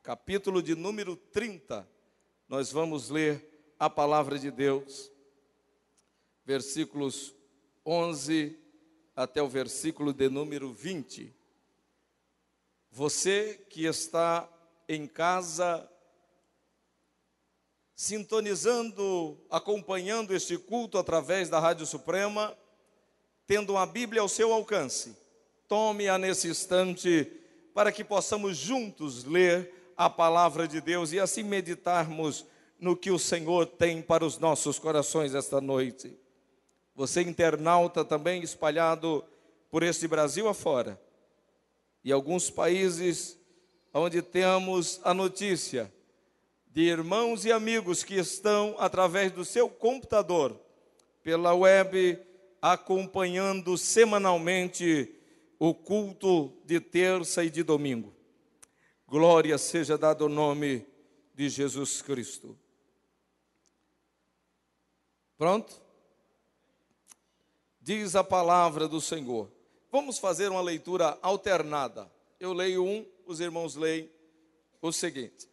capítulo de número 30, nós vamos ler a palavra de Deus, versículos 11 até o versículo de número 20. Você que está em casa, sintonizando, acompanhando este culto através da Rádio Suprema, tendo uma Bíblia ao seu alcance, tome-a nesse instante para que possamos juntos ler a palavra de Deus e assim meditarmos no que o Senhor tem para os nossos corações esta noite. Você internauta também espalhado por este Brasil afora, e alguns países onde temos a notícia de irmãos e amigos que estão através do seu computador, pela web, acompanhando semanalmente o culto de terça e de domingo. Glória seja dada ao nome de Jesus Cristo. Pronto? Diz a palavra do Senhor. Vamos fazer uma leitura alternada. Eu leio um, os irmãos leem o seguinte.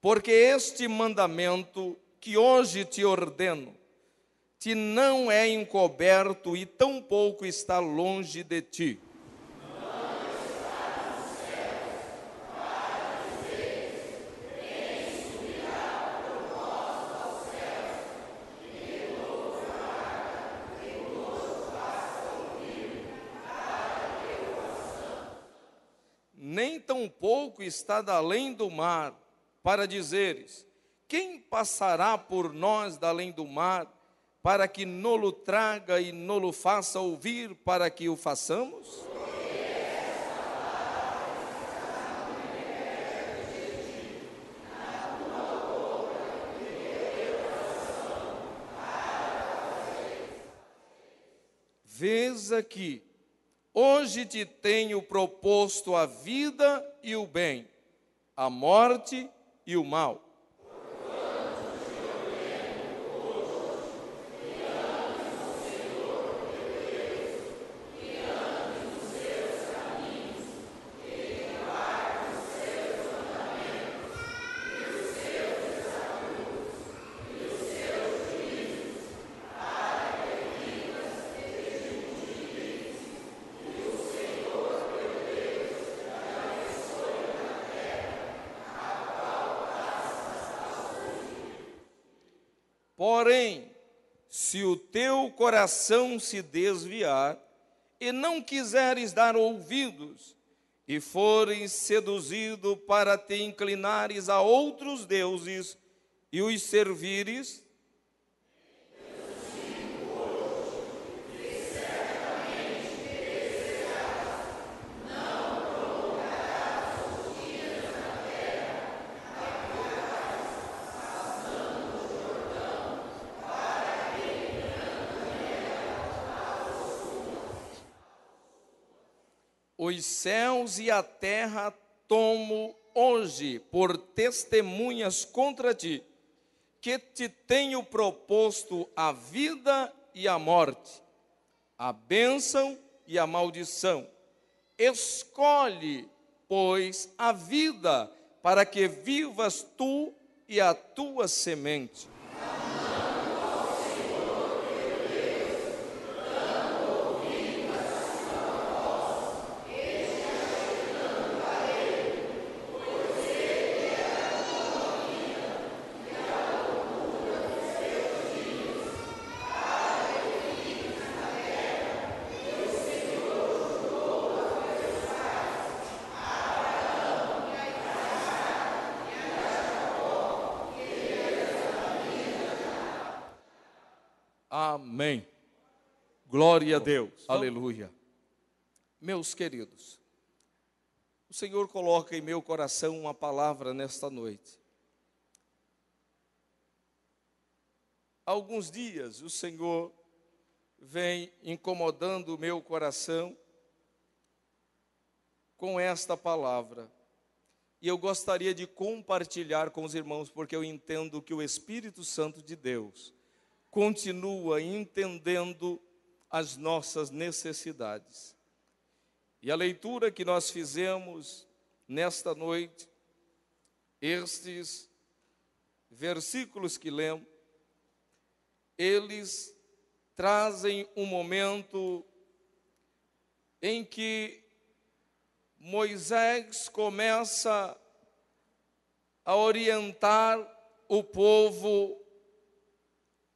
Porque este mandamento que hoje te ordeno, te não é encoberto e tampouco está longe de ti. Nem tampouco está da além do mar, para dizeres, quem passará por nós da além do mar, para que nolo traga e nolo faça ouvir, para que o façamos? Vês aqui, hoje te tenho proposto a vida e o bem, a morte e o mal. Porém, se o teu coração se desviar, e não quiseres dar ouvidos, e fores seduzido para te inclinares a outros deuses, e os servires, os céus e a terra tomo hoje por testemunhas contra ti, que te tenho proposto a vida e a morte, a bênção e a maldição. Escolhe, pois, a vida, para que vivas tu e a tua semente. Amém. Glória a Deus. Aleluia. Meus queridos, o Senhor coloca em meu coração uma palavra nesta noite. Há alguns dias o Senhor vem incomodando o meu coração com esta palavra. E eu gostaria de compartilhar com os irmãos, porque eu entendo que o Espírito Santo de Deus continua entendendo as nossas necessidades. E a leitura que nós fizemos nesta noite Estes versículos que lemos, eles trazem um momento em que Moisés começa a orientar o povo,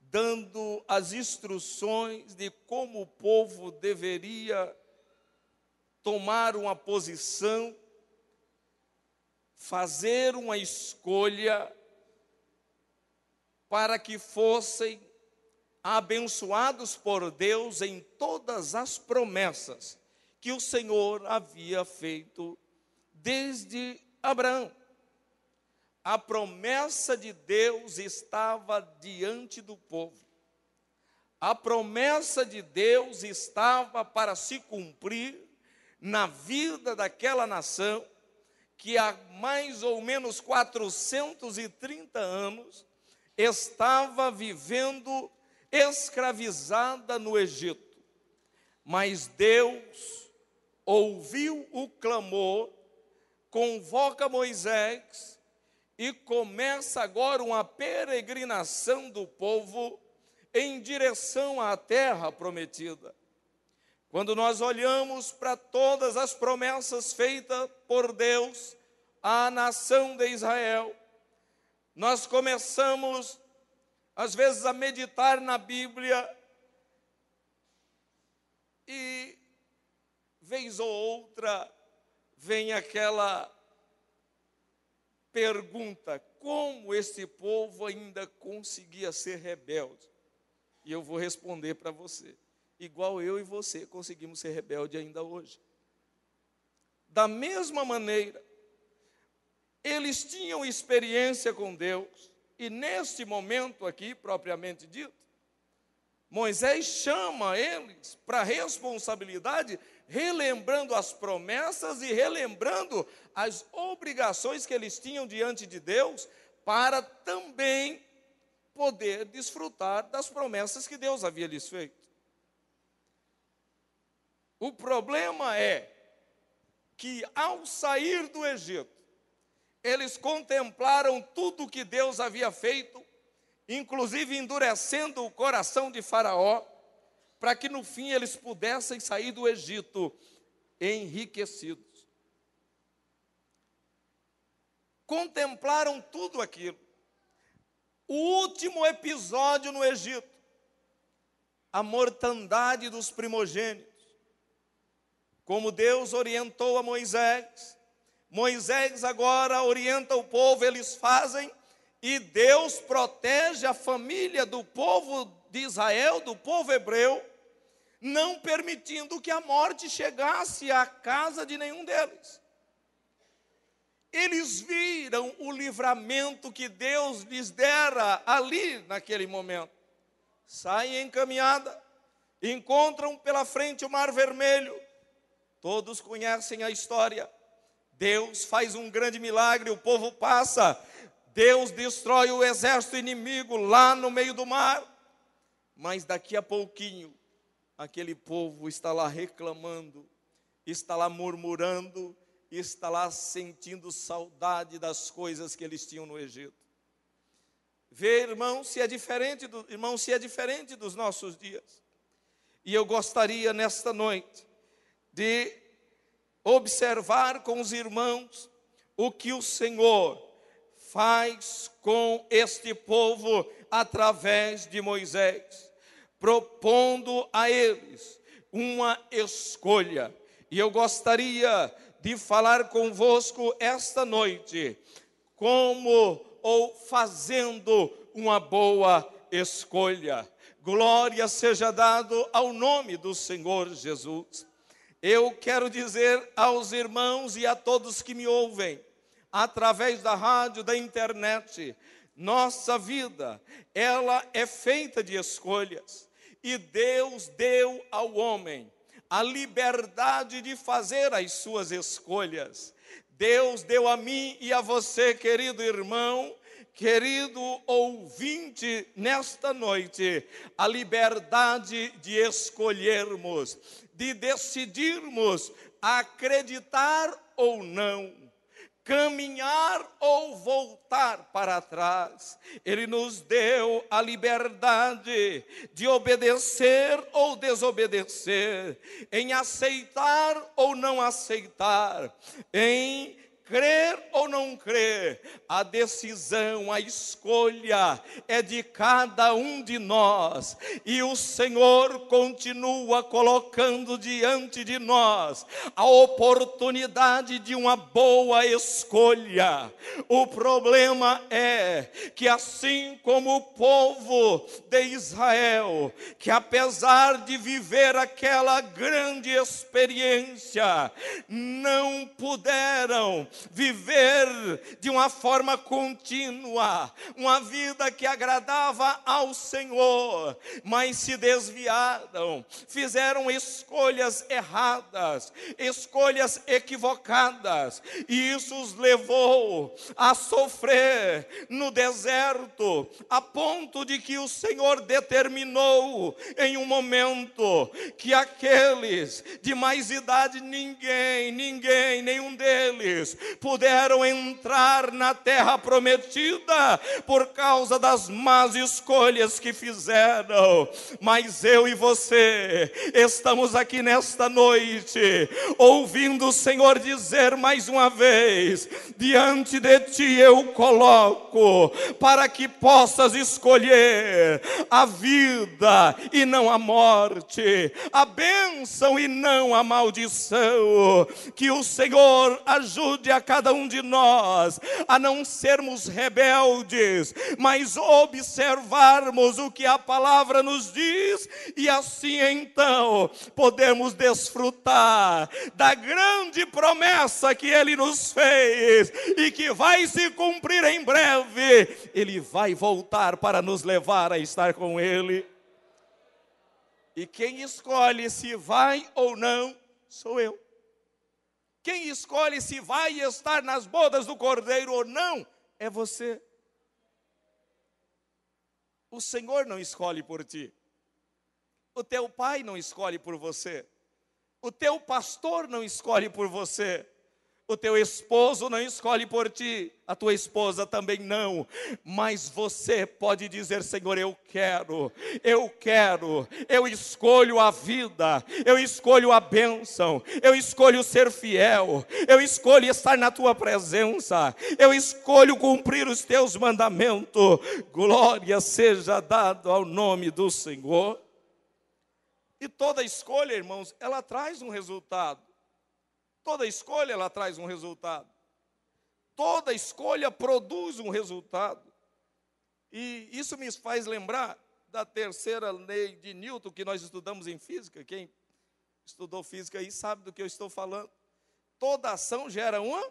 dando as instruções de como o povo deveria tomar uma posição, fazer uma escolha para que fossem abençoados por Deus em todas as promessas que o Senhor havia feito desde Abraão. A promessa de Deus estava diante do povo. A promessa de Deus estava para se cumprir na vida daquela nação que há mais ou menos 430 anos estava vivendo escravizada no Egito. Mas Deus ouviu o clamor, convoca Moisés e começa agora uma peregrinação do povo em direção à terra prometida. Quando nós olhamos para todas as promessas feitas por Deus à nação de Israel, nós começamos, às vezes, a meditar na Bíblia e, vez ou outra, vem aquela pergunta: como esse povo ainda conseguia ser rebelde? E eu vou responder para você: igual eu e você conseguimos ser rebelde ainda hoje. Da mesma maneira, eles tinham experiência com Deus, e neste momento aqui, propriamente dito, Moisés chama eles para a responsabilidade, relembrando as promessas e relembrando as obrigações que eles tinham diante de Deus, para também poder desfrutar das promessas que Deus havia lhes feito. O problema é que, ao sair do Egito, eles contemplaram tudo o que Deus havia feito, inclusive endurecendo o coração de Faraó, para que no fim eles pudessem sair do Egito enriquecidos. Contemplaram tudo aquilo. O último episódio no Egito, a mortandade dos primogênitos. Como Deus orientou a Moisés, Moisés agora orienta o povo, eles fazem, e Deus protege a família do povo de Israel, do povo hebreu, não permitindo que a morte chegasse à casa de nenhum deles. Eles viram o livramento que Deus lhes dera ali naquele momento. Saem em caminhada, encontram pela frente o Mar Vermelho. Todos conhecem a história. Deus faz um grande milagre, o povo passa. Deus destrói o exército inimigo lá no meio do mar. Mas daqui a pouquinho, aquele povo está lá reclamando, está lá murmurando, está lá sentindo saudade das coisas que eles tinham no Egito. Vê, irmão, se é diferente dos nossos dias. E eu gostaria nesta noite de observar com os irmãos o que o Senhor faz com este povo através de Moisés, propondo a eles uma escolha. E eu gostaria de falar convosco esta noite como ou fazendo uma boa escolha. Glória seja dado ao nome do Senhor Jesus. Eu quero dizer aos irmãos e a todos que me ouvem, através da rádio, da internet, nossa vida, ela é feita de escolhas. E Deus deu ao homem a liberdade de fazer as suas escolhas. Deus deu a mim e a você, querido irmão, querido ouvinte, nesta noite, a liberdade de escolhermos, de decidirmos acreditar ou não, caminhar ou voltar para trás. Ele nos deu a liberdade de obedecer ou desobedecer, em aceitar ou não aceitar, em crer ou não crer. A decisão, a escolha é de cada um de nós, e o Senhor continua colocando diante de nós a oportunidade de uma boa escolha. O problema é que, assim como o povo de Israel, que apesar de viver aquela grande experiência, não puderam viver de uma forma contínua, uma vida que agradava ao Senhor, mas se desviaram, fizeram escolhas erradas, escolhas equivocadas, e isso os levou a sofrer no deserto, a ponto de que o Senhor determinou em um momento que aqueles de mais idade, nenhum deles puderam entrar na terra prometida por causa das más escolhas que fizeram. Mas eu e você estamos aqui nesta noite ouvindo o Senhor dizer mais uma vez: diante de ti eu coloco, para que possas escolher a vida e não a morte, a bênção e não a maldição. Que o Senhor ajude a cada um de nós a não sermos rebeldes, mas observarmos o que a palavra nos diz, e assim então podemos desfrutar da grande promessa que Ele nos fez e que vai se cumprir em breve. Ele vai voltar para nos levar a estar com Ele. E quem escolhe se vai ou não sou eu. Quem escolhe se vai estar nas bodas do Cordeiro ou não é você. O Senhor não escolhe por ti. O teu pai não escolhe por você. O teu pastor não escolhe por você. O teu esposo não escolhe por ti, a tua esposa também não, mas você pode dizer: Senhor, eu escolho a vida, eu escolho a bênção, eu escolho ser fiel, eu escolho estar na tua presença, eu escolho cumprir os teus mandamentos. Glória seja dada ao nome do Senhor. E toda escolha, irmãos, ela traz um resultado. Toda escolha, ela traz um resultado. Toda escolha produz um resultado. E isso me faz lembrar da terceira lei de Newton, que nós estudamos em física. Quem estudou física aí sabe do que eu estou falando. Toda ação gera uma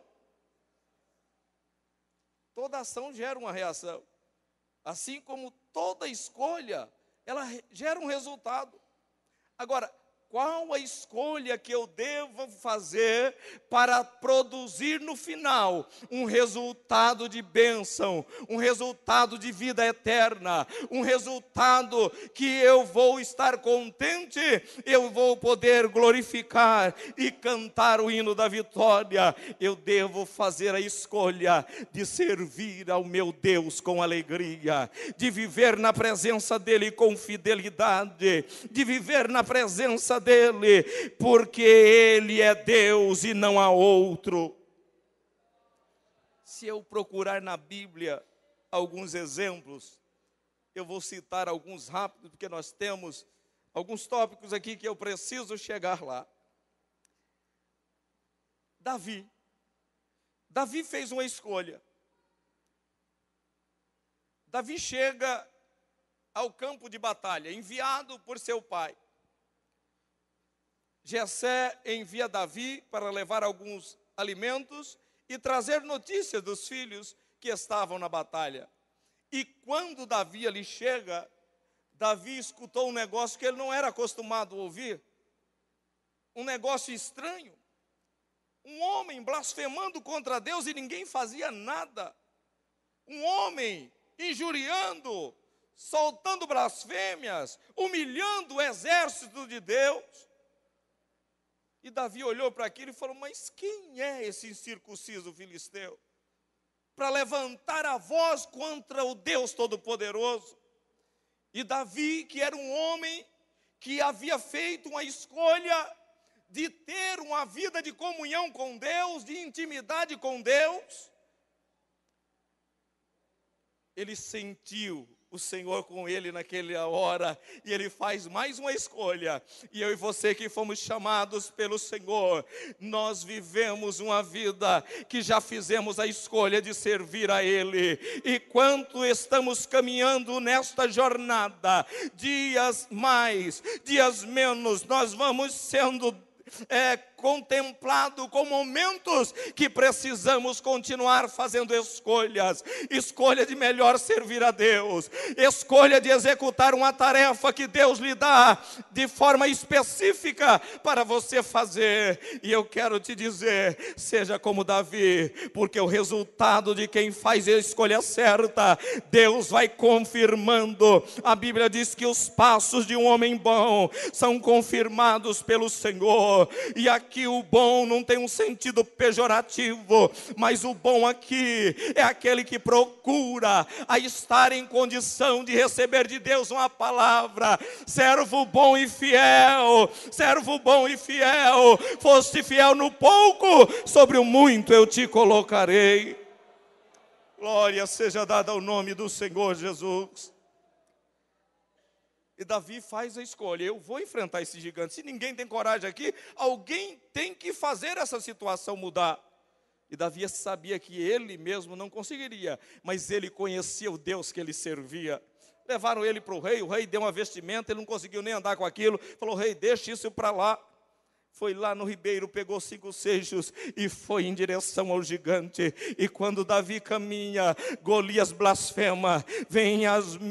reação. Assim como toda escolha, ela gera um resultado. Agora, qual a escolha que eu devo fazer para produzir no final um resultado de bênção, um resultado de vida eterna, um resultado que eu vou estar contente, eu vou poder glorificar e cantar o hino da vitória? Eu devo fazer a escolha de servir ao meu Deus com alegria, de viver na presença dEle com fidelidade, de viver na presença dEle, porque Ele é Deus e não há outro. Se eu procurar na Bíblia alguns exemplos, eu vou citar alguns rápidos, porque nós temos alguns tópicos aqui que eu preciso chegar lá. Davi fez uma escolha. Davi chega ao campo de batalha, enviado por seu pai. Jessé envia Davi para levar alguns alimentos e trazer notícias dos filhos que estavam na batalha. E quando Davi ali chega, Davi escutou um negócio que ele não era acostumado a ouvir. Um negócio estranho. Um homem blasfemando contra Deus e ninguém fazia nada. Um homem injuriando, soltando blasfêmias, humilhando o exército de Deus. E Davi olhou para aquilo e falou: mas quem é esse incircunciso filisteu para levantar a voz contra o Deus Todo-Poderoso? E Davi, que era um homem que havia feito uma escolha de ter uma vida de comunhão com Deus, de intimidade com Deus, ele sentiu o Senhor com ele naquela hora, e ele faz mais uma escolha. E eu e você que fomos chamados pelo Senhor, nós vivemos uma vida que já fizemos a escolha de servir a Ele. E quanto estamos caminhando nesta jornada, dias mais, dias menos, nós vamos sendo contemplado com momentos que precisamos continuar fazendo escolha de melhor servir a Deus, escolha de executar uma tarefa que Deus lhe dá de forma específica para você fazer. E eu quero te dizer, seja como Davi, porque o resultado de quem faz a escolha certa, Deus vai confirmando. A Bíblia diz que os passos de um homem bom são confirmados pelo Senhor. E aqui o bom não tem um sentido pejorativo, mas o bom aqui é aquele que procura a estar em condição de receber de Deus uma palavra. Servo bom e fiel, foste fiel no pouco, sobre o muito eu te colocarei. Glória seja dada ao nome do Senhor Jesus. E Davi faz a escolha: eu vou enfrentar esse gigante. Se ninguém tem coragem aqui, alguém tem que fazer essa situação mudar. E Davi sabia que ele mesmo não conseguiria, mas ele conhecia o Deus que ele servia. Levaram ele para o rei deu uma vestimenta, ele não conseguiu nem andar com aquilo. Falou: rei, deixa isso para lá. Foi lá no ribeiro, pegou 5 seixos e foi em direção ao gigante. E quando Davi caminha, Golias blasfema: vem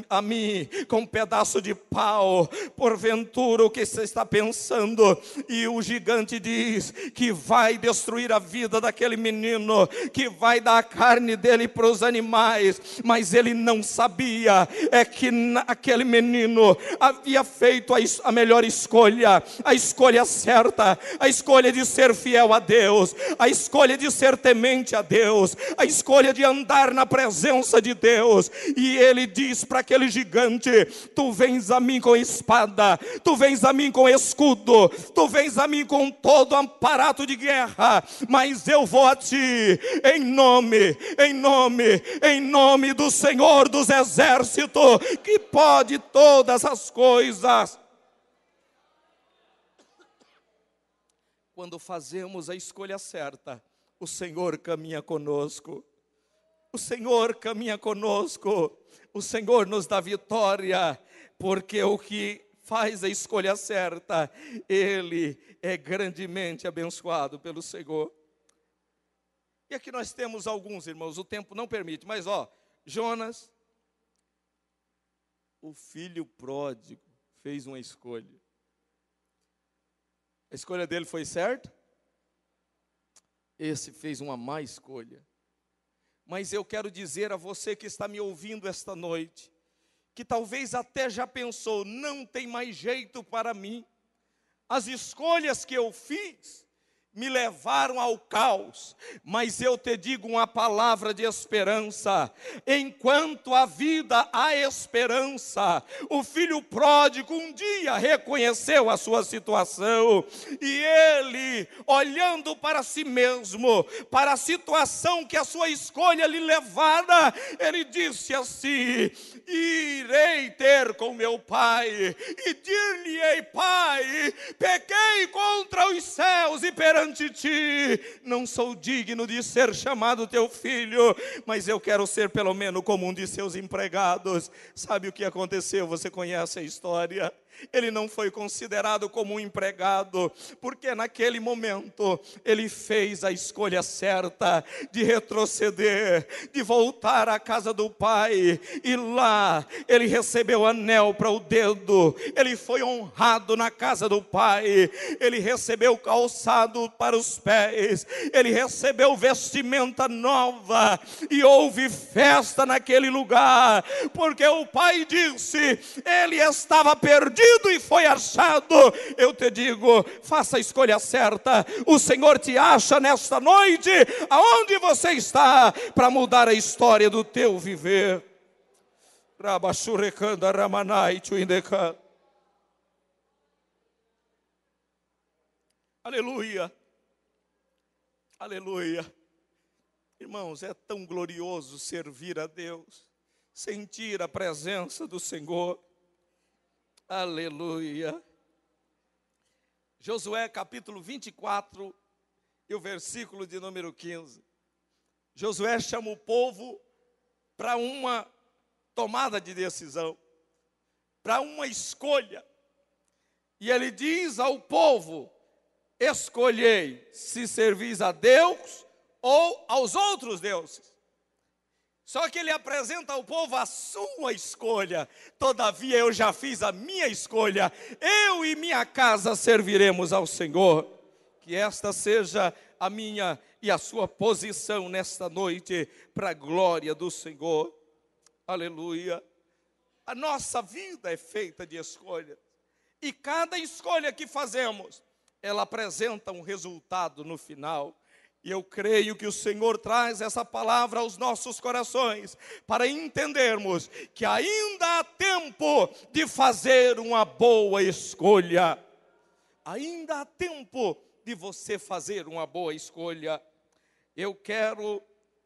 a mim com um pedaço de pau, porventura o que você está pensando? E o gigante diz que vai destruir a vida daquele menino, que vai dar a carne dele para os animais. Mas ele não sabia que aquele menino havia feito a melhor escolha, a escolha certa, a escolha de ser fiel a Deus, a escolha de ser temente a Deus, a escolha de andar na presença de Deus. E ele diz para aquele gigante: tu vens a mim com espada, tu vens a mim com escudo, tu vens a mim com todo aparato de guerra, mas eu vou a ti em nome do Senhor dos exércitos, que pode todas as coisas. Quando fazemos a escolha certa, o Senhor caminha conosco. O Senhor caminha conosco. O Senhor nos dá vitória, porque o que faz a escolha certa, ele é grandemente abençoado pelo Senhor. E aqui nós temos alguns, irmãos, o tempo não permite, mas Jonas, o filho pródigo, fez uma escolha. A escolha dele foi certa? Esse fez uma má escolha. Mas eu quero dizer a você que está me ouvindo esta noite, que talvez até já pensou: não tem mais jeito para mim. As escolhas que eu fiz me levaram ao caos, mas eu te digo uma palavra de esperança: enquanto a vida há esperança. O filho pródigo um dia reconheceu a sua situação, e ele, olhando para si mesmo, para a situação que a sua escolha lhe levara, ele disse assim: irei ter com meu pai, e dir-lhe-ei: pai, pequei contra os céus e perante ti, não sou digno de ser chamado teu filho, mas eu quero ser pelo menos como um de seus empregados. Sabe o que aconteceu? Você conhece a história. Ele não foi considerado como um empregado, porque naquele momento ele fez a escolha certa de retroceder, de voltar à casa do pai, e lá ele recebeu anel para o dedo, ele foi honrado na casa do pai, ele recebeu calçado para os pés, ele recebeu vestimenta nova, e houve festa naquele lugar, porque o pai disse: ele estava perdido, perdido e foi achado. Eu te digo, faça a escolha certa. O Senhor te acha nesta noite, aonde você está, para mudar a história do teu viver. Rabashurekanda Ramanai Chuindeka. Aleluia. Aleluia. Irmãos, é tão glorioso servir a Deus, sentir a presença do Senhor. Aleluia. Josué capítulo 24 e o versículo de número 15. Josué chama o povo para uma tomada de decisão, para uma escolha. E ele diz ao povo: escolhei se servis a Deus ou aos outros deuses. Só que ele apresenta ao povo a sua escolha. Todavia eu já fiz a minha escolha. Eu e minha casa serviremos ao Senhor. Que esta seja a minha e a sua posição nesta noite, para a glória do Senhor. Aleluia. A nossa vida é feita de escolhas. E cada escolha que fazemos, ela apresenta um resultado no final. E eu creio que o Senhor traz essa palavra aos nossos corações, para entendermos que ainda há tempo de fazer uma boa escolha. Ainda há tempo de você fazer uma boa escolha. Eu quero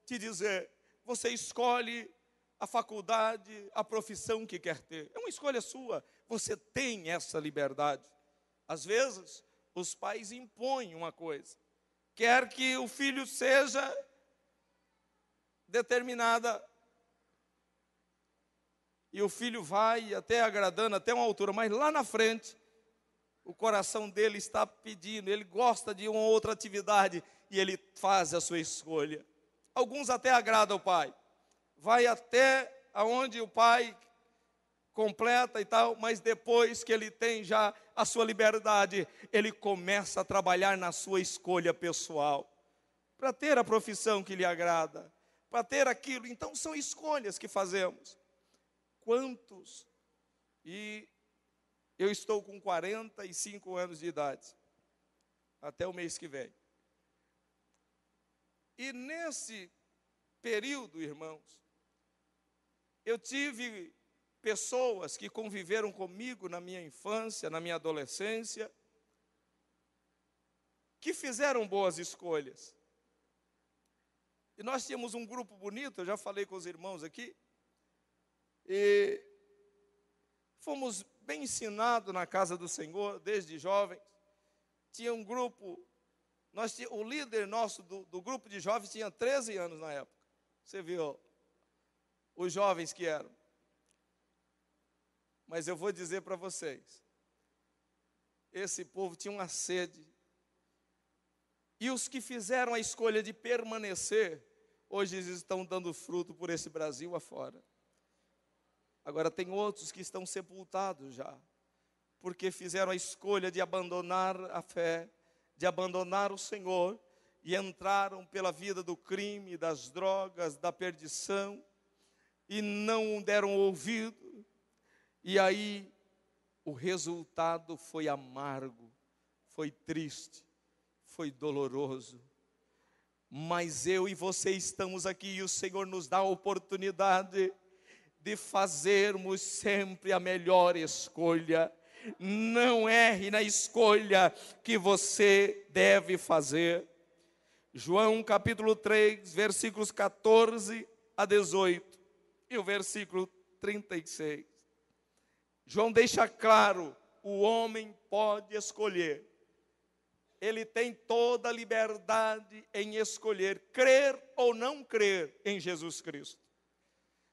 te dizer, você escolhe a faculdade, a profissão que quer ter. É uma escolha sua, você tem essa liberdade. Às vezes, os pais impõem uma coisa. Quer que o filho seja determinada. E o filho vai até agradando até uma altura, mas lá na frente, o coração dele está pedindo, ele gosta de uma outra atividade e ele faz a sua escolha. Alguns até agradam o pai. Vai até aonde o pai completa e tal, mas depois que ele tem já a sua liberdade, ele começa a trabalhar na sua escolha pessoal, para ter a profissão que lhe agrada, para ter aquilo. Então são escolhas que fazemos. Quantos? E eu estou com 45 anos de idade, até o mês que vem. E nesse período, irmãos, eu tive pessoas que conviveram comigo na minha infância, na minha adolescência, que fizeram boas escolhas. E nós tínhamos um grupo bonito, eu já falei com os irmãos aqui, e fomos bem ensinados na casa do Senhor, desde jovens. Tinha um grupo, o líder nosso do grupo de jovens tinha 13 anos na época. Você viu os jovens que eram. Mas eu vou dizer para vocês, esse povo tinha uma sede. E os que fizeram a escolha de permanecer, hoje eles estão dando fruto por esse Brasil afora. Agora tem outros que estão sepultados já, porque fizeram a escolha de abandonar a fé, de abandonar o Senhor, e entraram pela vida do crime, das drogas, da perdição, e não deram ouvido. E aí, o resultado foi amargo, foi triste, foi doloroso. Mas eu e você estamos aqui e o Senhor nos dá a oportunidade de fazermos sempre a melhor escolha. Não erre na escolha que você deve fazer. João capítulo 3, versículos 14 a 18 e o versículo 36. João deixa claro, o homem pode escolher. Ele tem toda a liberdade em escolher, crer ou não crer em Jesus Cristo.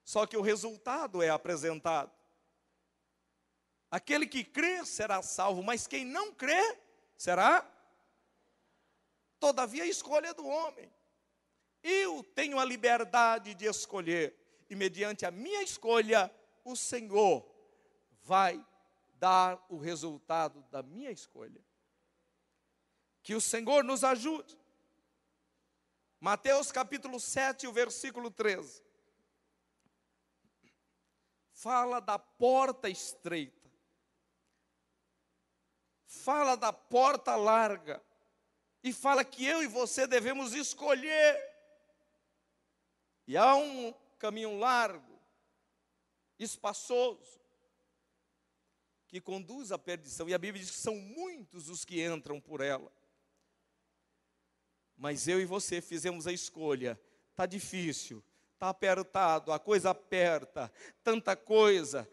Só que o resultado é apresentado. Aquele que crer será salvo, mas quem não crer será. Todavia a escolha é do homem. Eu tenho a liberdade de escolher, e mediante a minha escolha, o Senhor vai dar o resultado da minha escolha. Que o Senhor nos ajude. Mateus capítulo 7, o versículo 13. Fala da porta estreita. fala da porta larga e fala que eu e você devemos escolher. E há um caminho largo, espaçoso, que conduz à perdição. E a Bíblia diz que são muitos os que entram por ela. Mas eu e você fizemos a escolha. Está difícil, está apertado, a coisa aperta, tanta coisa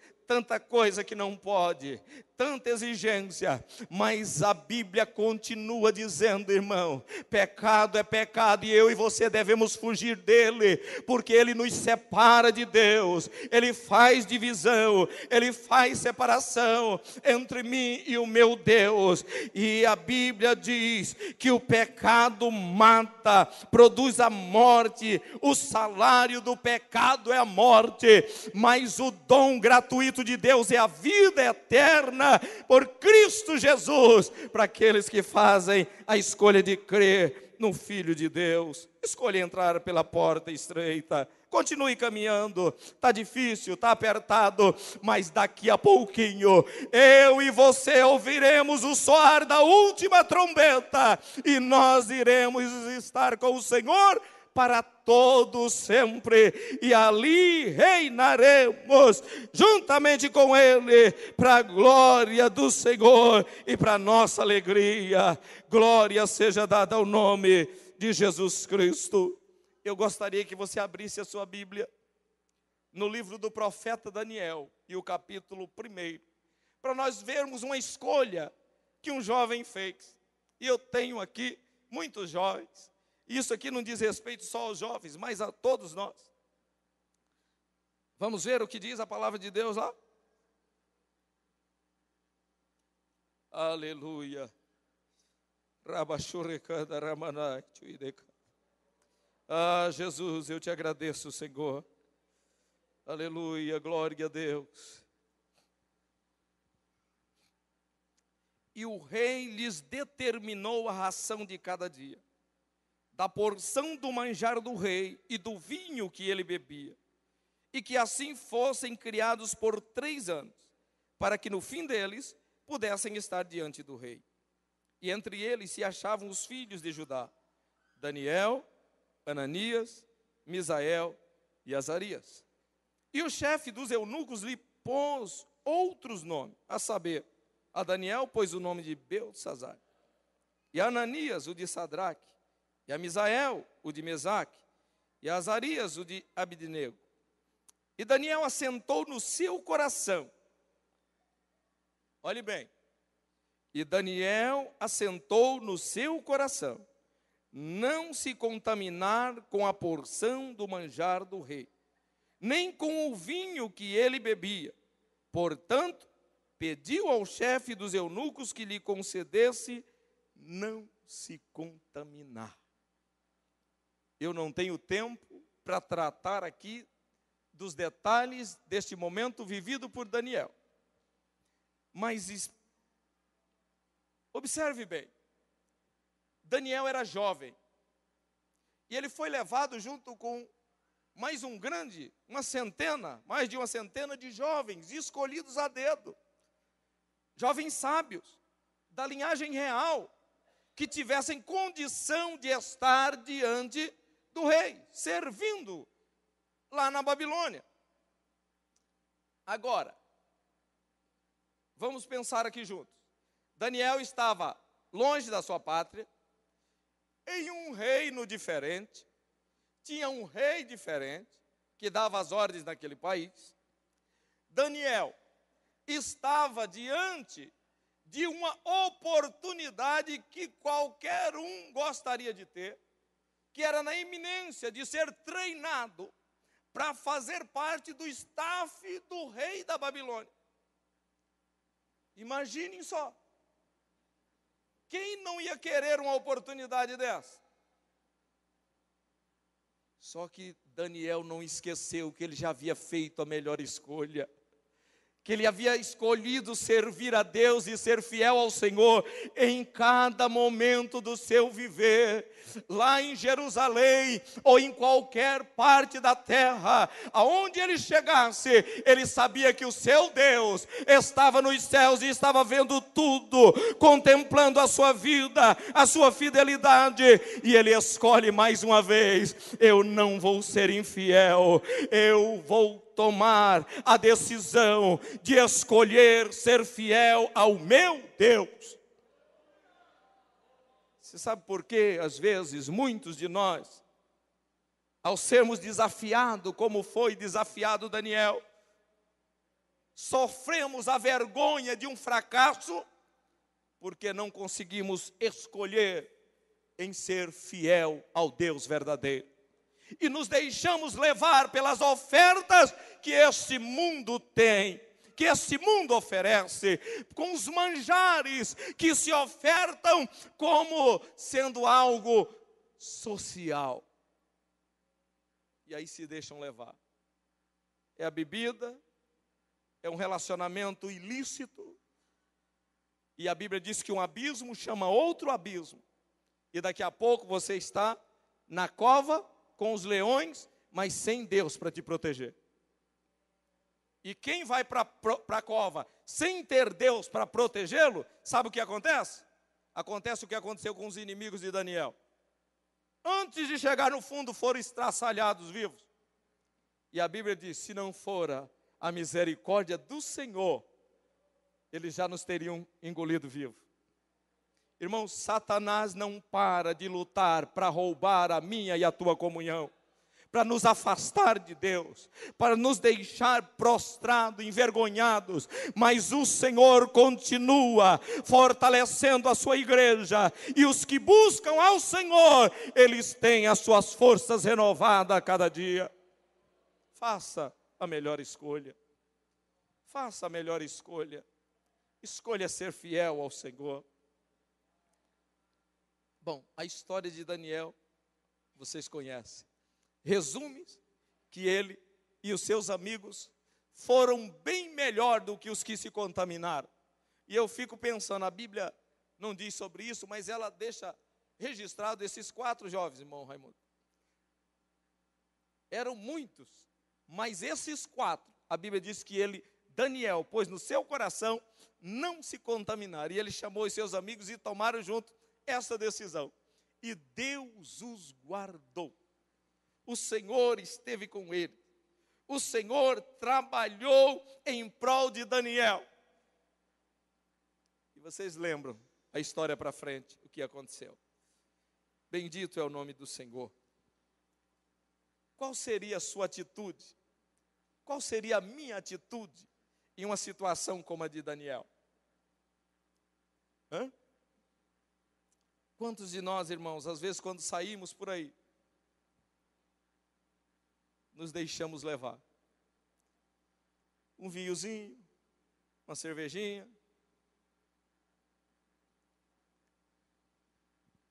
que não pode, tanta exigência, mas a Bíblia continua dizendo, irmão, pecado é pecado e eu e você devemos fugir dele, porque ele nos separa de Deus, ele faz divisão, ele faz separação entre mim e o meu Deus. E a Bíblia diz que o pecado mata, produz a morte, o salário do pecado é a morte, mas o dom gratuito de Deus é a vida eterna por Cristo Jesus, para aqueles que fazem a escolha de crer no Filho de Deus. Escolha entrar pela porta estreita. Continue caminhando, está difícil, está apertado, mas daqui a pouquinho, eu e você ouviremos o soar da última trombeta, e nós iremos estar com o Senhor para todos sempre, e ali reinaremos juntamente com Ele, para a glória do Senhor e para a nossa alegria. Glória seja dada ao nome de Jesus Cristo. Eu gostaria que você abrisse a sua Bíblia no livro do profeta Daniel, e o capítulo 1, para nós vermos uma escolha que um jovem fez. E eu tenho aqui muitos jovens. Isso aqui não diz respeito só aos jovens, mas a todos nós. Vamos ver o que diz a palavra de Deus lá? Aleluia. Ah, Jesus, eu te agradeço, Senhor. Aleluia, glória a Deus. E o rei lhes determinou a ração de cada dia, da porção do manjar do rei e do vinho que ele bebia, e que assim fossem criados por 3 anos, para que no fim deles pudessem estar diante do rei. E entre eles se achavam os filhos de Judá, Daniel, Ananias, Misael e Azarias. E o chefe dos eunucos lhe pôs outros nomes, a saber, a Daniel pôs o nome de Beltesazar, e a Ananias o de Sadraque, e a Misael o de Mesaque, e a Azarias o de Abidnego. E Daniel assentou no seu coração, olhe bem, e Daniel assentou no seu coração não se contaminar com a porção do manjar do rei, nem com o vinho que ele bebia. Portanto, pediu ao chefe dos eunucos que lhe concedesse não se contaminar. Eu não tenho tempo para tratar aqui dos detalhes deste momento vivido por Daniel. Mas observe bem, Daniel era jovem, e ele foi levado junto com mais de uma centena de jovens escolhidos a dedo, jovens sábios, da linhagem real, que tivessem condição de estar diante do rei, servindo lá na Babilônia. Agora, vamos pensar aqui juntos. Daniel estava longe da sua pátria, em um reino diferente, tinha um rei diferente, que dava as ordens naquele país. Daniel estava diante de uma oportunidade que qualquer um gostaria de ter, que era na iminência de ser treinado para fazer parte do staff do rei da Babilônia. Imaginem só. Quem não ia querer uma oportunidade dessa? Só que Daniel não esqueceu que ele já havia feito a melhor escolha, que ele havia escolhido servir a Deus e ser fiel ao Senhor em cada momento do seu viver, lá em Jerusalém ou em qualquer parte da terra, aonde ele chegasse, ele sabia que o seu Deus estava nos céus e estava vendo tudo, contemplando a sua vida, a sua fidelidade, e ele escolhe mais uma vez: eu não vou ser infiel, eu vou tomar a decisão de escolher ser fiel ao meu Deus. Você sabe por quê? Às vezes, muitos de nós, ao sermos desafiados, como foi desafiado Daniel, sofremos a vergonha de um fracasso, porque não conseguimos escolher em ser fiel ao Deus verdadeiro. E nos deixamos levar pelas ofertas que este mundo tem, que este mundo oferece, com os manjares que se ofertam como sendo algo social. E aí se deixam levar. É a bebida, é um relacionamento ilícito, e a Bíblia diz que um abismo chama outro abismo, e daqui a pouco você está na cova com os leões, mas sem Deus para te proteger. E quem vai para a cova sem ter Deus para protegê-lo, sabe o que acontece? Acontece o que aconteceu com os inimigos de Daniel. Antes de chegar no fundo, foram estraçalhados vivos. E a Bíblia diz: se não fora a misericórdia do Senhor, eles já nos teriam engolido vivos. Irmãos, Satanás não para de lutar para roubar a minha e a tua comunhão, para nos afastar de Deus, para nos deixar prostrados, envergonhados, mas o Senhor continua fortalecendo a sua igreja, e os que buscam ao Senhor, eles têm as suas forças renovadas a cada dia. Faça a melhor escolha, faça a melhor escolha, escolha ser fiel ao Senhor. Bom, a história de Daniel, vocês conhecem. Resume que ele e os seus amigos foram bem melhor do que os que se contaminaram. E eu fico pensando, a Bíblia não diz sobre isso, mas ela deixa registrado esses 4 jovens, irmão Raimundo. Eram muitos, mas esses 4, a Bíblia diz que Daniel, pôs no seu coração não se contaminar. E ele chamou os seus amigos e tomaram junto essa decisão. E Deus os guardou. O Senhor esteve com ele. O Senhor trabalhou em prol de Daniel. E vocês lembram a história para frente, o que aconteceu. Bendito é o nome do Senhor. Qual seria a sua atitude? Qual seria a minha atitude em uma situação como a de Daniel? Quantos de nós, irmãos, às vezes quando saímos por aí, nos deixamos levar? Um vinhozinho, uma cervejinha.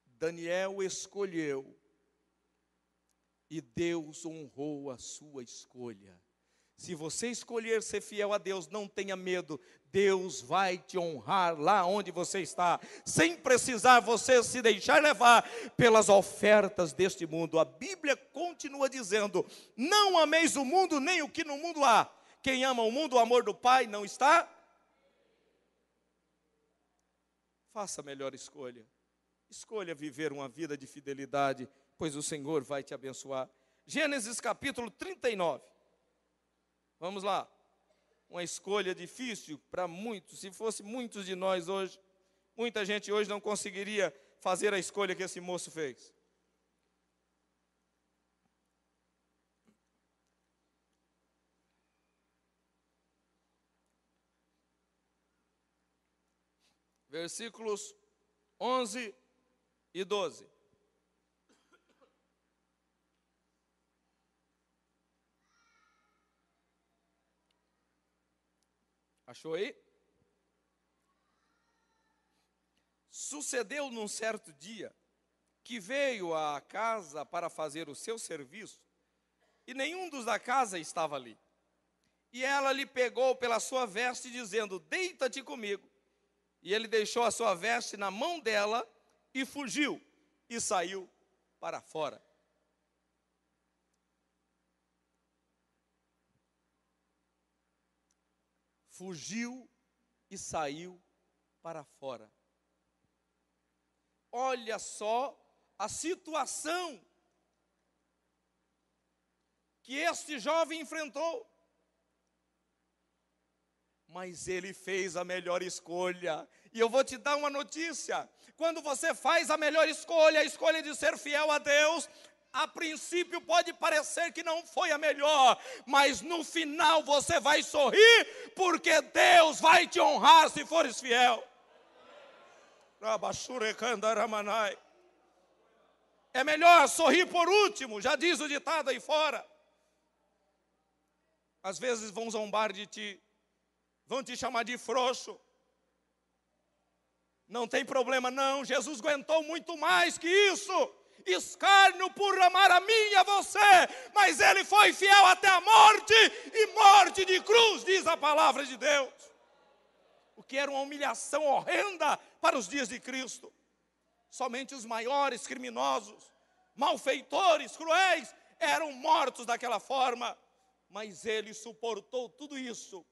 Daniel escolheu e Deus honrou a sua escolha. Se você escolher ser fiel a Deus, não tenha medo. Deus vai te honrar lá onde você está, sem precisar você se deixar levar pelas ofertas deste mundo. A Bíblia continua dizendo: não ameis o mundo, nem o que no mundo há. Quem ama o mundo, o amor do Pai não está. Faça a melhor escolha. Escolha viver uma vida de fidelidade, pois o Senhor vai te abençoar. Gênesis capítulo 39. Vamos lá. Uma escolha difícil para muitos. Se fosse muitos de nós hoje, muita gente hoje não conseguiria fazer a escolha que esse moço fez. Versículos 11 e 12. Achou aí? Sucedeu num certo dia que veio à casa para fazer o seu serviço, e nenhum dos da casa estava ali. E ela lhe pegou pela sua veste, dizendo: deita-te comigo. E ele deixou a sua veste na mão dela e fugiu e saiu para fora. Fugiu e saiu para fora. Olha só a situação que este jovem enfrentou. Mas ele fez a melhor escolha. E eu vou te dar uma notícia: quando você faz a melhor escolha, a escolha de ser fiel a Deus, a princípio pode parecer que não foi a melhor, mas no final você vai sorrir, porque Deus vai te honrar se fores fiel. É melhor sorrir por último, já diz o ditado aí fora. Às vezes vão zombar de ti, vão te chamar de frouxo. Não tem problema não, Jesus aguentou muito mais que isso. Escárnio por amar a mim e a você, mas ele foi fiel até a morte, e morte de cruz, diz a palavra de Deus. O que era uma humilhação horrenda para os dias de Cristo. Somente os maiores criminosos, malfeitores, cruéis, eram mortos daquela forma. Mas ele suportou tudo isso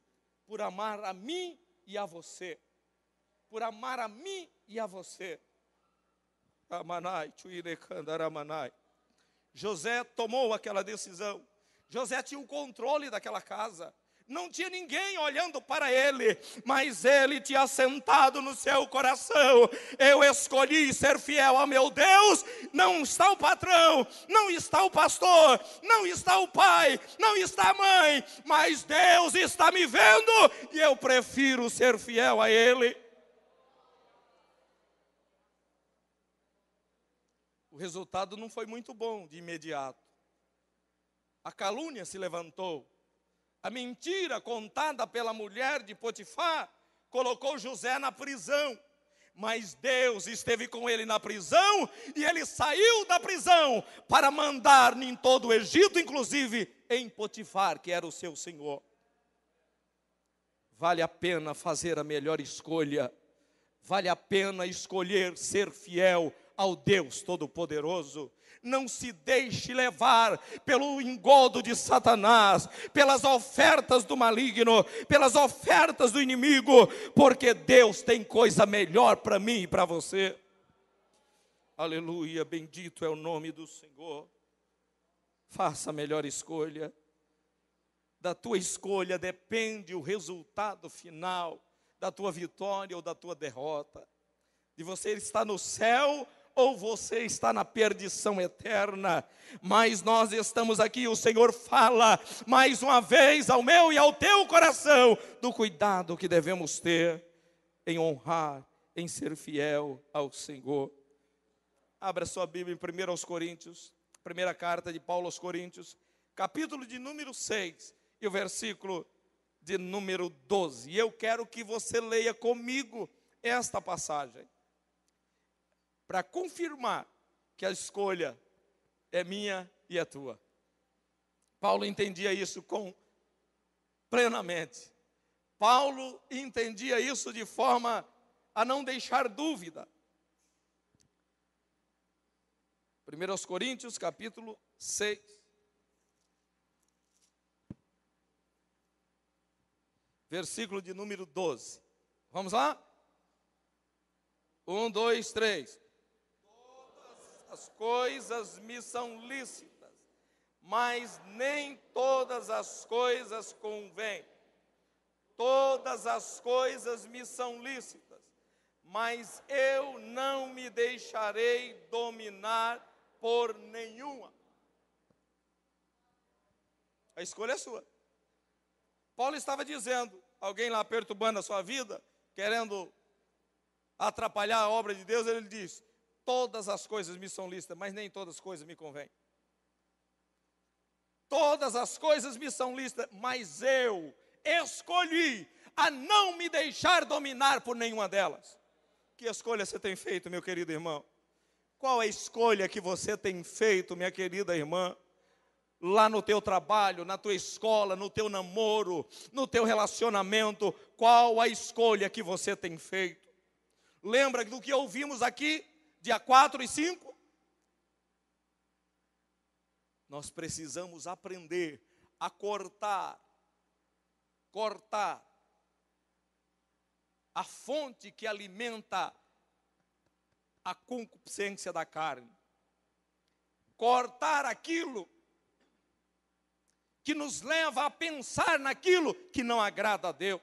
por amar a mim e a você. Por amar a mim e a você. José tomou aquela decisão. José tinha o controle daquela casa. Não tinha ninguém olhando para ele, mas ele tinha assentado no seu coração: eu escolhi ser fiel ao meu Deus. Não está o patrão, não está o pastor, não está o pai, não está a mãe, mas Deus está me vendo e eu prefiro ser fiel a Ele. O resultado não foi muito bom de imediato. A calúnia se levantou. A mentira contada pela mulher de Potifar colocou José na prisão. Mas Deus esteve com ele na prisão, e ele saiu da prisão para mandar em todo o Egito, inclusive em Potifar, que era o seu senhor. Vale a pena fazer a melhor escolha. Vale a pena escolher ser fiel ao Deus Todo-Poderoso. Não se deixe levar pelo engodo de Satanás, pelas ofertas do maligno, pelas ofertas do inimigo, porque Deus tem coisa melhor para mim e para você. Aleluia, bendito é o nome do Senhor. Faça a melhor escolha. Da tua escolha depende o resultado final, da tua vitória ou da tua derrota. De você estar no céu ou você está na perdição eterna. Mas nós estamos aqui, o Senhor fala mais uma vez ao meu e ao teu coração do cuidado que devemos ter em honrar, em ser fiel ao Senhor. Abra sua Bíblia em 1 aos Coríntios, primeira carta de Paulo aos Coríntios, capítulo de número 6 e o versículo de número 12. E eu quero que você leia comigo esta passagem, para confirmar que a escolha é minha e é tua. Paulo entendia isso plenamente. Paulo entendia isso de forma a não deixar dúvida. 1 aos Coríntios, capítulo 6. Versículo de número 12. Vamos lá? 1, 2, 3. As coisas me são lícitas, mas nem todas as coisas convêm. Todas as coisas me são lícitas, mas eu não me deixarei dominar por nenhuma. A escolha é sua. Paulo estava dizendo, alguém lá perturbando a sua vida, querendo atrapalhar a obra de Deus, ele diz: todas as coisas me são lícitas, mas nem todas as coisas me convêm. Todas as coisas me são lícitas, mas eu escolhi a não me deixar dominar por nenhuma delas. Que escolha você tem feito, meu querido irmão? Qual a escolha que você tem feito, minha querida irmã? lá no teu trabalho, na tua escola, no teu namoro, no teu relacionamento, qual a escolha que você tem feito? Lembra do que ouvimos aqui, dia 4 e 5? Nós precisamos aprender a cortar a fonte que alimenta a concupiscência da carne. Cortar aquilo que nos leva a pensar naquilo que não agrada a Deus.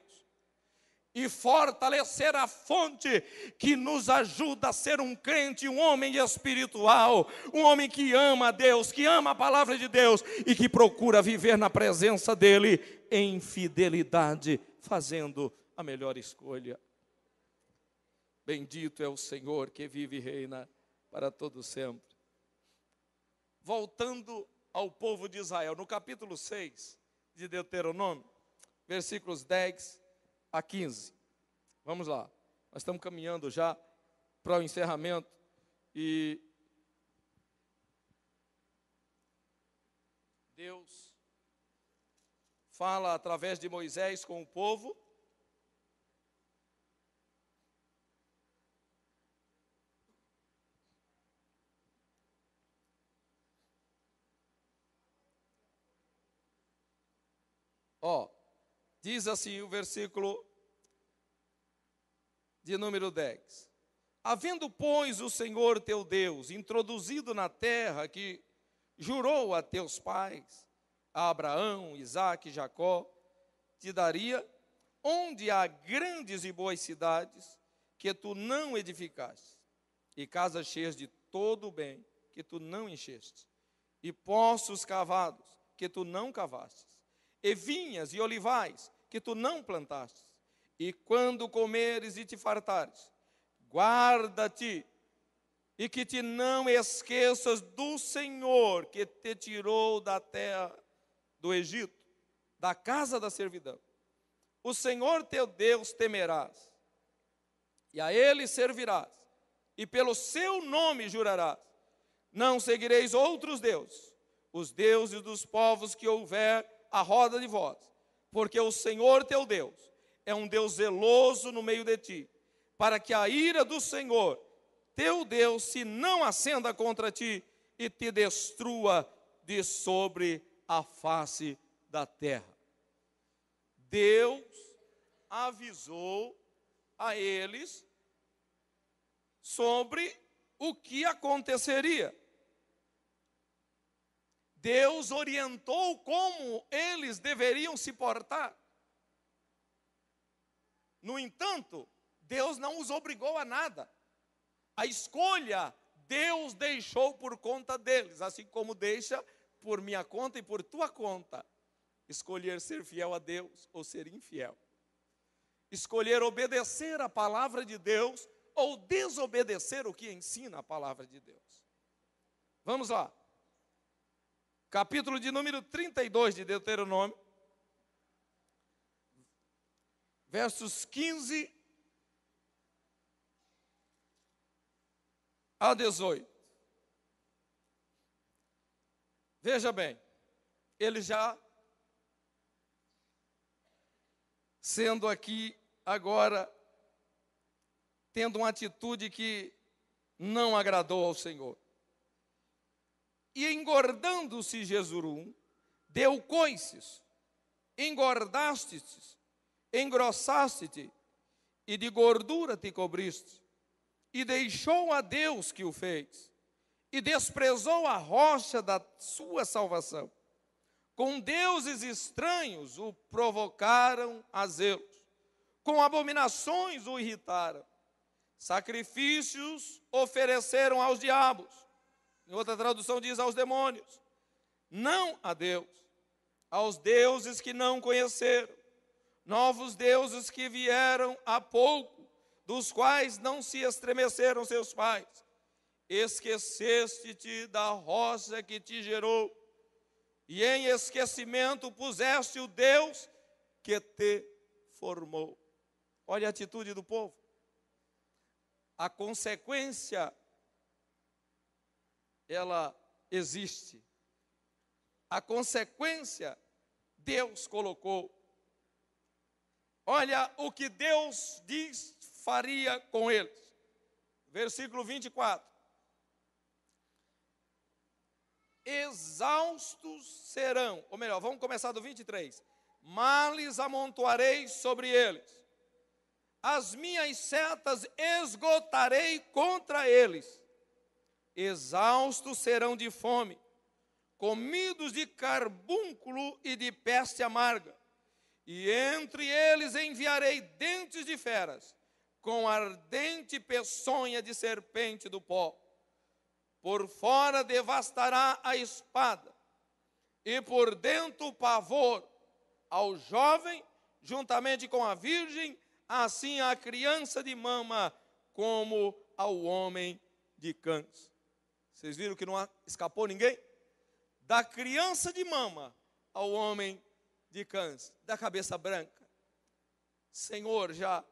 E fortalecer a fonte que nos ajuda a ser um crente, um homem espiritual, um homem que ama a Deus, que ama a palavra de Deus e que procura viver na presença dEle em fidelidade, fazendo a melhor escolha. Bendito é o Senhor que vive e reina para todo sempre. Voltando ao povo de Israel, no capítulo 6 de Deuteronômio, versículos 10 a 15. Vamos lá. Nós estamos caminhando já para o encerramento e Deus fala através de Moisés com o povo. Diz assim o versículo de número 10. Havendo, pois, o Senhor teu Deus introduzido na terra que jurou a teus pais, a Abraão, Isaque e Jacó, te daria, onde há grandes e boas cidades que tu não edificaste, e casas cheias de todo o bem que tu não encheste, e poços cavados que tu não cavastes, e vinhas e olivais que tu não plantastes, e quando comeres e te fartares, guarda-te, e que te não esqueças do Senhor que te tirou da terra do Egito, da casa da servidão. O Senhor teu Deus temerás, e a Ele servirás, e pelo seu nome jurarás. Não seguireis outros deuses, os deuses dos povos que houver à roda de vós, porque o Senhor teu Deus é um Deus zeloso no meio de ti, para que a ira do Senhor teu Deus se não acenda contra ti e te destrua de sobre a face da terra. Deus avisou a eles sobre o que aconteceria. Deus orientou como eles deveriam se portar. No entanto, Deus não os obrigou a nada. A escolha Deus deixou por conta deles, assim como deixa por minha conta e por tua conta. Escolher ser fiel a Deus ou ser infiel. Escolher obedecer a palavra de Deus ou desobedecer o que ensina a palavra de Deus. Vamos lá. Capítulo de número 32 de Deuteronômio, versos 15 a 18. Veja bem, ele já sendo aqui agora, tendo uma atitude que não agradou ao Senhor. E engordando-se Jesurum, deu coices, engordastes, engrossaste-te, e de gordura te cobriste, e deixou a Deus que o fez, e desprezou a rocha da sua salvação. Com deuses estranhos o provocaram a zelos, com abominações o irritaram, sacrifícios ofereceram aos diabos, em outra tradução diz aos demônios, não a Deus, aos deuses que não conheceram, novos deuses que vieram há pouco, dos quais não se estremeceram seus pais. Esqueceste-te da rocha que te gerou, e em esquecimento puseste o Deus que te formou. Olha a atitude do povo. A consequência, ela existe. A consequência Deus colocou. Olha o que Deus diz faria com eles. Versículo 24. Exaustos serão, ou melhor, vamos começar do 23. Males amontoarei sobre eles. As minhas setas esgotarei contra eles. Exaustos serão de fome, comidos de carbúnculo e de peste amarga. E entre eles enviarei dentes de feras, com ardente peçonha de serpente do pó. Por fora devastará a espada, e por dentro o pavor. Ao jovem, juntamente com a virgem, assim a criança de mama, como ao homem de câncer. Vocês viram que não escapou ninguém? Da criança de mama ao homem de câncer, da cabeça branca. Senhor, já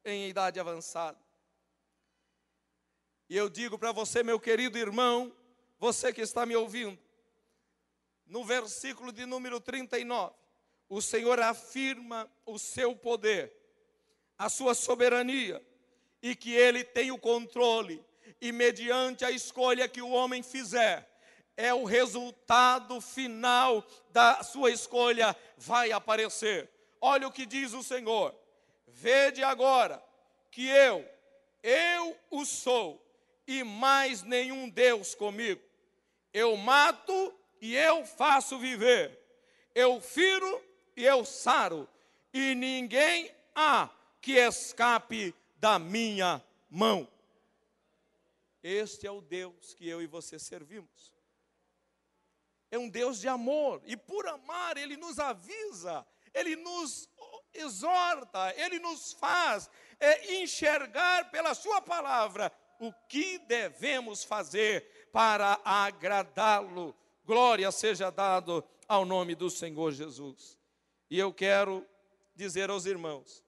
em idade avançada. E eu digo para você, meu querido irmão, você que está me ouvindo, no versículo de número 39, o Senhor afirma o seu poder, a sua soberania, e que Ele tem o controle, e mediante a escolha que o homem fizer, é o resultado final da sua escolha vai aparecer. Olha o que diz o Senhor: vede agora que eu o sou, e mais nenhum Deus comigo. Eu mato e eu faço viver. Eu firo e eu saro, e ninguém há que escape da minha mão. Este é o Deus que eu e você servimos. É um Deus de amor, e por amar Ele nos avisa, Ele nos exorta, Ele nos faz enxergar pela sua palavra o que devemos fazer para agradá-lo. Glória seja dado ao nome do Senhor Jesus. E eu quero dizer aos irmãos,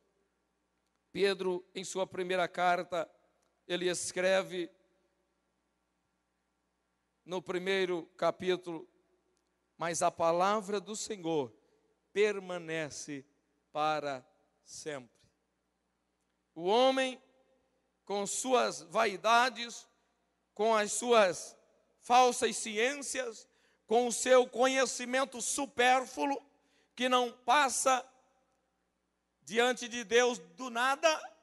Pedro, em sua primeira carta, ele escreve no primeiro capítulo: mas a palavra do Senhor permanece para sempre. O homem, com suas vaidades, com as suas falsas ciências, com o seu conhecimento supérfluo, que não passa diante de Deus do nada,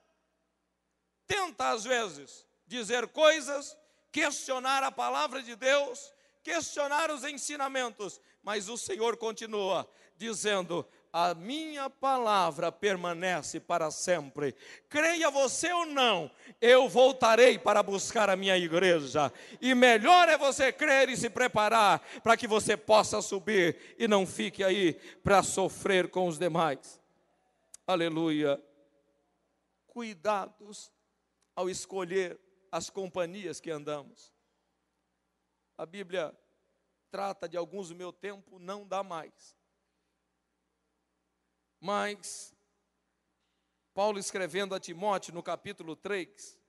tenta às vezes dizer coisas, questionar a palavra de Deus, questionar os ensinamentos, mas o Senhor continua dizendo: a minha palavra permanece para sempre. Creia você ou não, eu voltarei para buscar a minha igreja. E melhor é você crer e se preparar para que você possa subir e não fique aí para sofrer com os demais. Aleluia. Cuidados ao escolher as companhias que andamos. A Bíblia trata de alguns do meu tempo, não dá mais. Mas Paulo escrevendo a Timóteo no capítulo 3,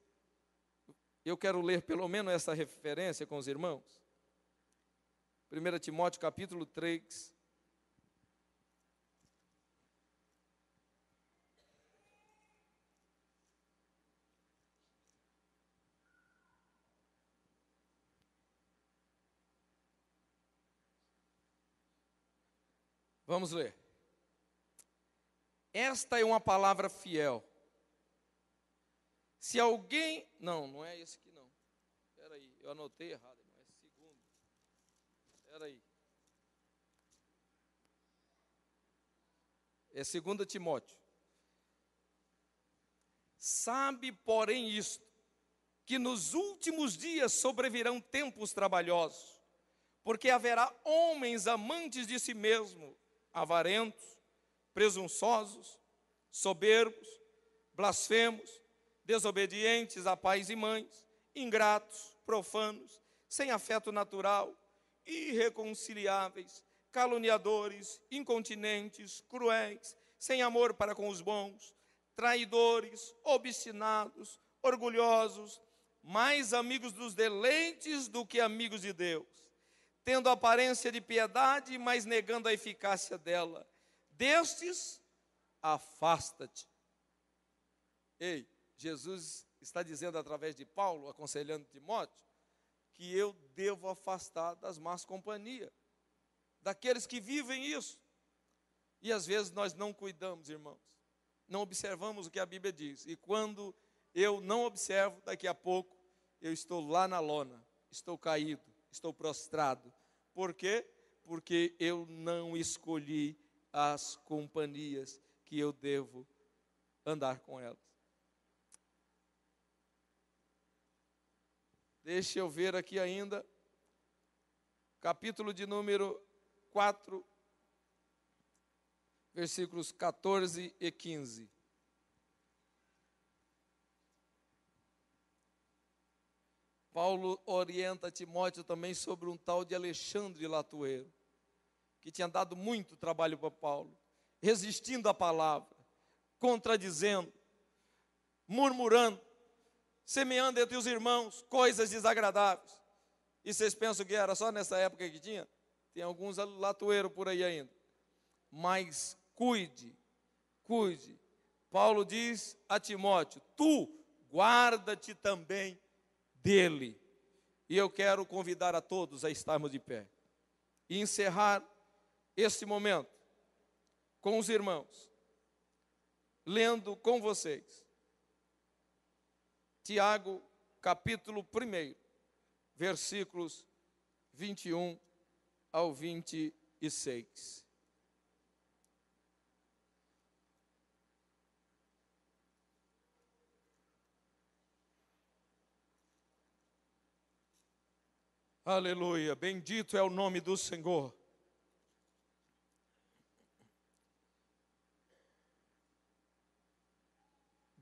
eu quero ler pelo menos essa referência com os irmãos. 1 Timóteo capítulo 3. Vamos ler. Esta é uma palavra fiel. Se alguém... Não é esse aqui não. Espera aí, eu anotei errado. Não é segundo. Espera aí. É 2 Timóteo. Sabe, porém, isto, que nos últimos dias sobrevirão tempos trabalhosos, porque haverá homens amantes de si mesmo, avarentos, presunçosos, soberbos, blasfemos, desobedientes a pais e mães, ingratos, profanos, sem afeto natural, irreconciliáveis, caluniadores, incontinentes, cruéis, sem amor para com os bons, traidores, obstinados, orgulhosos, mais amigos dos deleites do que amigos de Deus, tendo aparência de piedade, mas negando a eficácia dela. Destes, afasta-te. Ei, Jesus está dizendo através de Paulo, aconselhando Timóteo, que eu devo afastar das más companhias, daqueles que vivem isso. E às vezes nós não cuidamos, irmãos, não observamos o que a Bíblia diz. E quando eu não observo, daqui a pouco eu estou lá na lona, estou caído, estou prostrado. Por quê? Porque eu não escolhi as companhias que eu devo andar com elas. Deixa eu ver aqui ainda, capítulo de número 4, versículos 14 e 15. Paulo orienta Timóteo também sobre um tal de Alexandre Latueiro, que tinha dado muito trabalho para Paulo, resistindo à palavra, contradizendo, murmurando, semeando entre os irmãos coisas desagradáveis. E vocês pensam que era só nessa época que tinha? Tem alguns latueiros por aí ainda. Mas cuide. Paulo diz a Timóteo, tu guarda-te também dele. E eu quero convidar a todos a estarmos de pé e encerrar este momento com os irmãos, lendo com vocês Tiago, capítulo 1, versículos 21 ao 26. Aleluia, bendito é o nome do Senhor.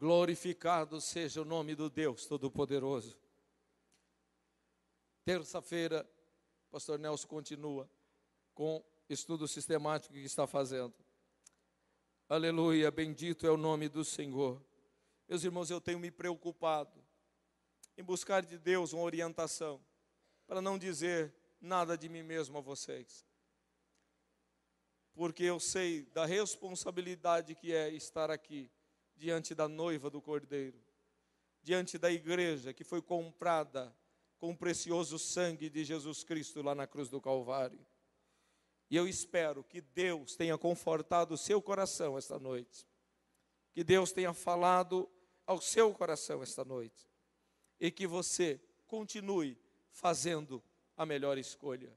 Glorificado seja o nome do Deus Todo-Poderoso. Terça-feira, pastor Nelson continua com estudo sistemático que está fazendo. Aleluia, bendito é o nome do Senhor. Meus irmãos, eu tenho me preocupado em buscar de Deus uma orientação, para não dizer nada de mim mesmo a vocês. Porque eu sei da responsabilidade que é estar aqui, diante da noiva do Cordeiro, diante da igreja que foi comprada com o precioso sangue de Jesus Cristo lá na cruz do Calvário. E eu espero que Deus tenha confortado o seu coração esta noite, que Deus tenha falado ao seu coração esta noite, e que você continue fazendo a melhor escolha,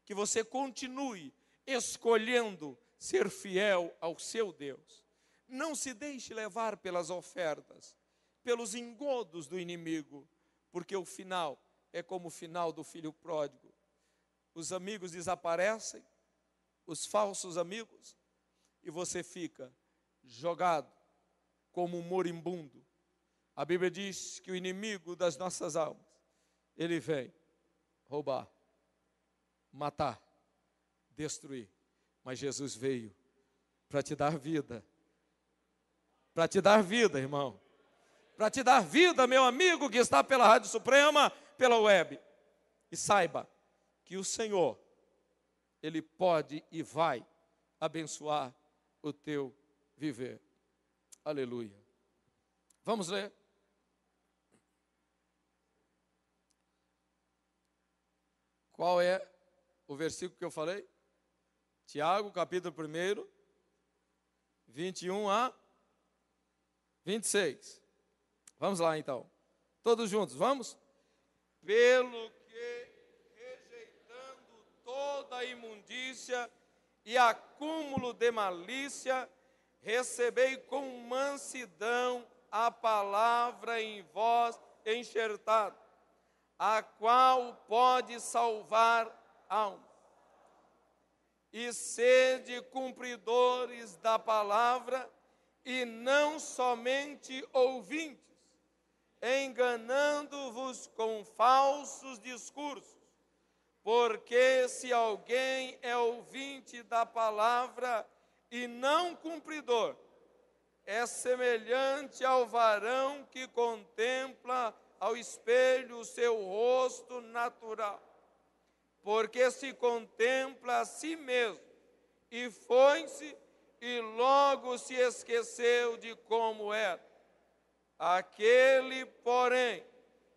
que você continue escolhendo ser fiel ao seu Deus. Não se deixe levar pelas ofertas, pelos engodos do inimigo, porque o final é como o final do filho pródigo. Os amigos desaparecem, os falsos amigos, e você fica jogado como um moribundo. A Bíblia diz que o inimigo das nossas almas, ele vem roubar, matar, destruir. Mas Jesus veio para te dar vida. Para te dar vida, irmão. Para te dar vida, meu amigo que está pela Rádio Suprema, pela web. E saiba que o Senhor, Ele pode e vai abençoar o teu viver. Aleluia. Vamos ler. Qual é o versículo que eu falei? Tiago, capítulo 1, 21 a 26. Vamos lá então. Todos juntos, vamos? Pelo que, rejeitando toda a imundícia e acúmulo de malícia, recebei com mansidão a palavra em vós enxertada, a qual pode salvar almas. E sede cumpridores da palavra, e não somente ouvintes, enganando-vos com falsos discursos. Porque se alguém é ouvinte da palavra e não cumpridor, é semelhante ao varão que contempla ao espelho o seu rosto natural. porque se contempla a si mesmo, e foi-se, e logo se esqueceu de como era. Aquele, porém,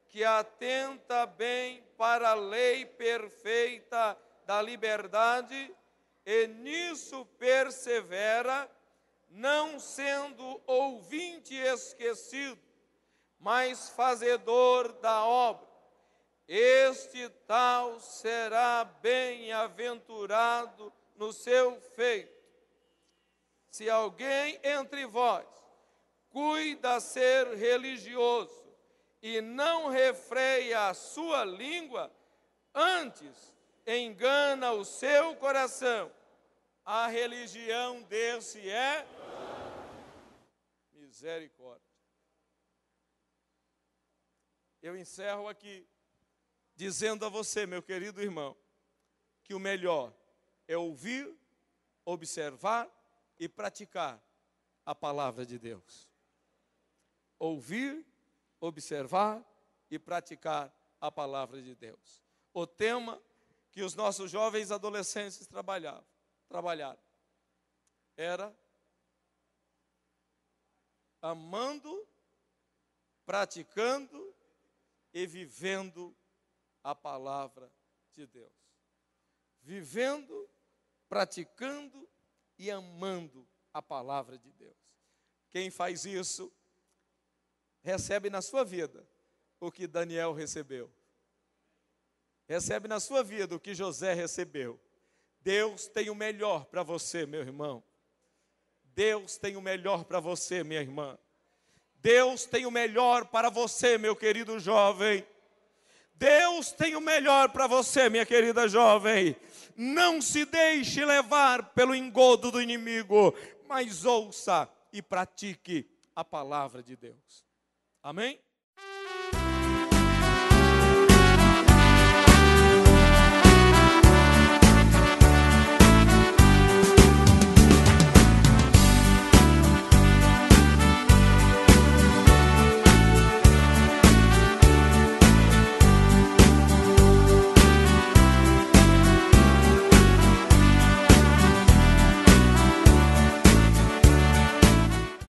que atenta bem para a lei perfeita da liberdade, e nisso persevera, não sendo ouvinte esquecido, mas fazedor da obra, este tal será bem-aventurado no seu feito. Se alguém entre vós cuida ser religioso e não refreia a sua língua, antes engana o seu coração, a religião desse é misericórdia. Eu encerro aqui dizendo a você, meu querido irmão, que o melhor é ouvir, observar e praticar a palavra de Deus. Ouvir, observar e praticar a palavra de Deus. O tema que os nossos jovens adolescentes trabalharam era amando, praticando e vivendo a palavra de Deus. Vivendo, praticando e amando a palavra de Deus. Quem faz isso, recebe na sua vida o que Daniel recebeu. Recebe na sua vida o que José recebeu. Deus tem o melhor para você, meu irmão. Deus tem o melhor para você, minha irmã. Deus tem o melhor para você, meu querido jovem. Deus tem o melhor para você, minha querida jovem. Não se deixe levar pelo engodo do inimigo, mas ouça e pratique a palavra de Deus. Amém?